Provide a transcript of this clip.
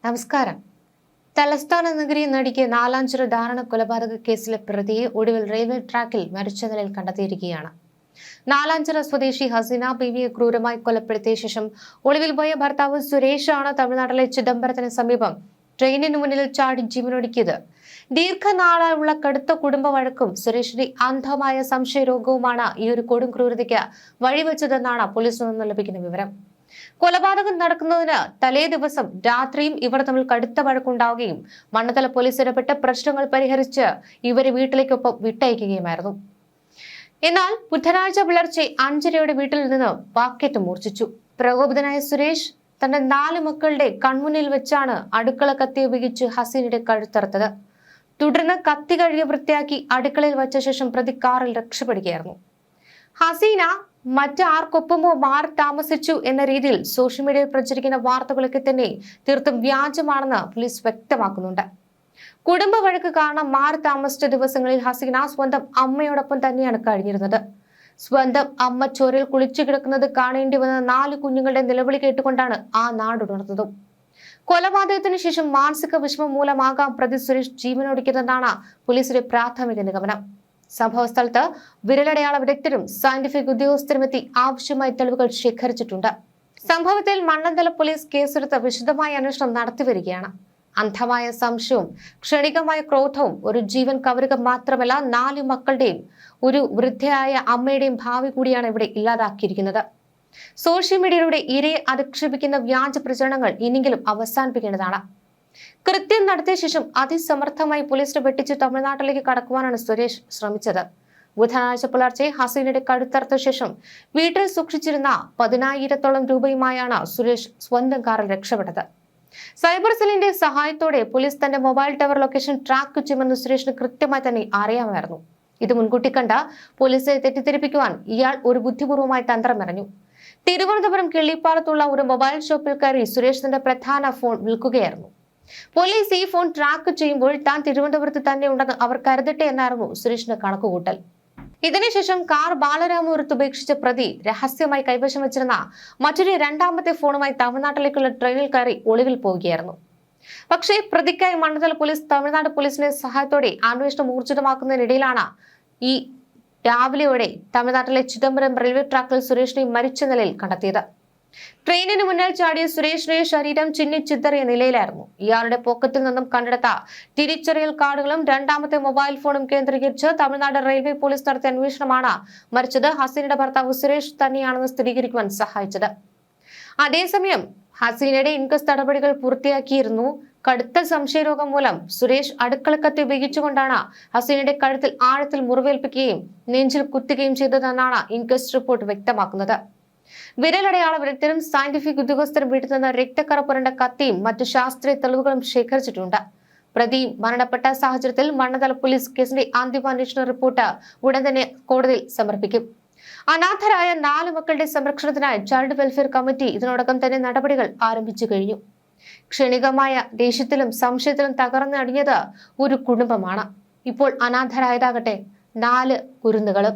നമസ്കാരം. തലസ്ഥാന നഗരി നടിക്ക് നാലാഞ്ചിറ ദാരുണ കൊലപാതക കേസിലെ പ്രതിയെ ഒടുവിൽ റെയിൽവേ ട്രാക്കിൽ മരിച്ച നിലയിൽ കണ്ടെത്തിയിരിക്കുകയാണ്. നാലാഞ്ചിറ സ്വദേശി ഹസീന ബീവിയെ ക്രൂരമായി കൊലപ്പെടുത്തിയ ശേഷം ഒളിവിൽ പോയ ഭർത്താവ് സുരേഷാണ് തമിഴ്നാട്ടിലെ ചിദംബരത്തിന് സമീപം ട്രെയിനിന് മുന്നിൽ ചാടി ജീവനൊടുക്കിയത്. ദീർഘനാളായുള്ള കടുത്ത കുടുംബ വഴക്കും സുരേഷിന്റെ അന്ധമായ സംശയരോഗവുമാണ് ഈ ഒരു കൊടും ക്രൂരതയ്ക്ക് വഴിവെച്ചതെന്നാണ് പോലീസിൽ നിന്ന് ലഭിക്കുന്ന വിവരം. കൊലപാതകം നടക്കുന്നതിന് തലേ ദിവസം രാത്രിയും ഇവർ തമ്മിൽ കടുത്ത വഴക്കുണ്ടാവുകയും മണ്ണത്തല പോലീസ് ഇടപെട്ട് പ്രശ്നങ്ങൾ പരിഹരിച്ച് ഇവരെ വീട്ടിലേക്കൊപ്പം വിട്ടയക്കുകയുമായിരുന്നു. എന്നാൽ ബുധനാഴ്ച പുലർച്ചെ 5:30 വീട്ടിൽ നിന്ന് വാക്കേറ്റം മൂർച്ഛിച്ചു. പ്രകോപിതനായ സുരേഷ് തന്റെ 4 മക്കളുടെ കൺമുന്നിൽ വെച്ചാണ് അടുക്കള കത്തി ഉപയോഗിച്ച് ഹസീനയുടെ കഴുത്തറുത്തത്. തുടർന്ന് കത്തി കഴുകി വൃത്തിയാക്കി അടുക്കളയിൽ വച്ച ശേഷം പ്രതി കാറിൽ രക്ഷപ്പെടുകയായിരുന്നു. ഹസീന മറ്റാർക്കൊപ്പമോ മാറി താമസിച്ചു എന്ന രീതിയിൽ സോഷ്യൽ മീഡിയയിൽ പ്രചരിക്കുന്ന വാർത്തകളൊക്കെ തന്നെ തീർത്തും വ്യാജമാണെന്ന് പോലീസ് വ്യക്തമാക്കുന്നുണ്ട്. കുടുംബ വഴക്ക് കാരണം മാറി താമസിച്ച ദിവസങ്ങളിൽ ഹസീന സ്വന്തം അമ്മയോടൊപ്പം തന്നെയാണ് കഴിഞ്ഞിരുന്നത്. സ്വന്തം അമ്മ ചോരയിൽ കുളിച്ചു കിടക്കുന്നത് കാണേണ്ടി വന്ന 4 കുഞ്ഞുങ്ങളുടെ നിലവിളി കേട്ടുകൊണ്ടാണ് ആ നാടുണർന്നതും. കൊലപാതകത്തിന് ശേഷം മാനസിക വിഷമം മൂലമാകാം പ്രതി സുരേഷ് ജീവനൊടുക്കിയതെന്നാണ് പോലീസിന്റെ പ്രാഥമിക നിഗമനം. സംഭവ സ്ഥലത്ത് വിരലടയാള വിദഗ്ധരും സയന്റിഫിക് ഉദ്യോഗസ്ഥരുമെത്തി ആവശ്യമായ തെളിവുകൾ ശേഖരിച്ചിട്ടുണ്ട്. സംഭവത്തിൽ മണ്ണന്തല പോലീസ് കേസെടുത്ത് വിശദമായ അന്വേഷണം നടത്തിവരികയാണ്. അന്ധമായ സംശയവും ക്ഷണികമായ ക്രോധവും ഒരു ജീവൻ കവരുക മാത്രമല്ല 4 മക്കളുടെയും ഒരു വൃദ്ധയായ അമ്മയുടെയും ഭാവി കൂടിയാണ് ഇവിടെ ഇല്ലാതാക്കിയിരിക്കുന്നത്. സോഷ്യൽ മീഡിയയിലൂടെ ഇരയെ അധിക്ഷേപിക്കുന്ന വ്യാജ പ്രചരണങ്ങൾ ഇനിയെങ്കിലും അവസാനിപ്പിക്കേണ്ടതാണ്. കൃത്യം നടത്തിയ ശേഷം അതിസമർത്ഥമായി പോലീസിനെ വെട്ടിച്ച് തമിഴ്നാട്ടിലേക്ക് കടക്കുവാനാണ് സുരേഷ് ശ്രമിച്ചത്. ബുധനാഴ്ച പുലർച്ചെ ഹസീനയുടെ കഴുത്തറുത്ത ശേഷം വീട്ടിൽ സൂക്ഷിച്ചിരുന്ന 10,000-ഓളം രൂപയുമായാണ് സുരേഷ് സ്വന്തം കാറിൽ രക്ഷപ്പെട്ടത്. സൈബർ സെല്ലിന്റെ സഹായത്തോടെ പോലീസ് തന്റെ മൊബൈൽ ടവർ ലൊക്കേഷൻ ട്രാക്ക് ചെയ്യുമെന്ന് സുരേഷിന് കൃത്യമായി തന്നെ അറിയാമായിരുന്നു. ഇത് മുൻകൂട്ടി കണ്ട പോലീസിനെ തെറ്റിദ്ധരിപ്പിക്കുവാൻ ഇയാൾ ഒരു ബുദ്ധിപൂർവമായ തന്ത്രം മെനഞ്ഞു. തിരുവനന്തപുരം കിള്ളിപ്പാലത്തുള്ള ഒരു മൊബൈൽ ഷോപ്പിൽ കയറി സുരേഷ് തന്റെ പ്രധാന ഫോൺ വിൽക്കുകയായിരുന്നു. പോലീസ് ഈ ഫോൺ ട്രാക്ക് ചെയ്യുമ്പോൾ താൻ തിരുവനന്തപുരത്ത് തന്നെ ഉണ്ടെന്ന് അവർ കരുതട്ടെ എന്നായിരുന്നു സുരേഷിന്റെ കണക്കുകൂട്ടൽ. ഇതിനുശേഷം കാർ ബാലരാമപുരത്ത് ഉപേക്ഷിച്ച പ്രതി രഹസ്യമായി കൈവശം വെച്ചിരുന്ന മറ്റൊരു 2ാമത്തെ ഫോണുമായി തമിഴ്നാട്ടിലേക്കുള്ള ട്രെയിനിൽ കയറി ഒളിവിൽ പോവുകയായിരുന്നു. പക്ഷേ പ്രതിക്കായി മണ്ണത്തല പോലീസ് തമിഴ്നാട് പോലീസിന്റെ സഹായത്തോടെ അന്വേഷണം ഊർജിതമാക്കുന്നതിനിടയിലാണ് ഈ രാവിലെയോടെ തമിഴ്നാട്ടിലെ ചിദംബരം റെയിൽവേ ട്രാക്കിൽ സുരേഷിനെ മരിച്ച നിലയിൽ കണ്ടെത്തിയത്. ട്രെയിനിന് മുന്നിൽ ചാടിയ സുരേഷിന്റെ ശരീരം ചിന്നിച്ചിതറിയ നിലയിലായിരുന്നു. ഇയാളുടെ പോക്കറ്റിൽ നിന്നും കണ്ടെടുത്ത തിരിച്ചറിയൽ കാർഡുകളും 2ാമത്തെ മൊബൈൽ ഫോണും കേന്ദ്രീകരിച്ച് തമിഴ്നാട് റെയിൽവേ പോലീസ് നടത്തിയ അന്വേഷണമാണ് മരിച്ചത് ഹസീനയുടെ ഭർത്താവ് സുരേഷ് തന്നെയാണെന്ന് സ്ഥിരീകരിക്കുവാൻ സഹായിച്ചത്. അതേസമയം ഹസീനയുടെ ഇൻക്വസ്റ്റ് നടപടികൾ പൂർത്തിയാക്കിയിരുന്നു. കടുത്ത സംശയരോഗം മൂലം സുരേഷ് അടുക്കളക്കത്തി ഉപയോഗിച്ചുകൊണ്ടാണ് ഹസീനയുടെ കഴുത്തിൽ ആഴത്തിൽ മുറിവേൽപ്പിക്കുകയും നെഞ്ചിൽ കുത്തുകയും ചെയ്തതെന്നാണ് ഇൻക്വസ്റ്റ് റിപ്പോർട്ട് വ്യക്തമാക്കുന്നത്. വിരലടയാള വിദഗ്ധരും സയന്റിഫിക് ഉദ്യോഗസ്ഥരും വീട്ടിൽ നിന്ന് രക്തക്കറ പുരണ്ട കത്തിയും മറ്റു ശാസ്ത്രീയ തെളിവുകളും ശേഖരിച്ചിട്ടുണ്ട്. പ്രതി മരണപ്പെട്ട സാഹചര്യത്തിൽ മണ്ണത്തല പോലീസ് കേസിന്റെ അന്തിമ അന്വേഷണ റിപ്പോർട്ട് ഉടൻ തന്നെ കോടതിയിൽ സമർപ്പിക്കും. അനാഥരായ 4 മക്കളുടെ സംരക്ഷണത്തിനായി ചൈൽഡ് വെൽഫെയർ കമ്മിറ്റി ഇതിനോടകം തന്നെ നടപടികൾ ആരംഭിച്ചു കഴിഞ്ഞു. ക്ഷണികമായ ദേഷ്യത്തിലും സംശയത്തിലും തകർന്നടിഞ്ഞത് ഒരു കുടുംബമാണ്. ഇപ്പോൾ അനാഥരായതാകട്ടെ 4 കുരുന്നുകളും.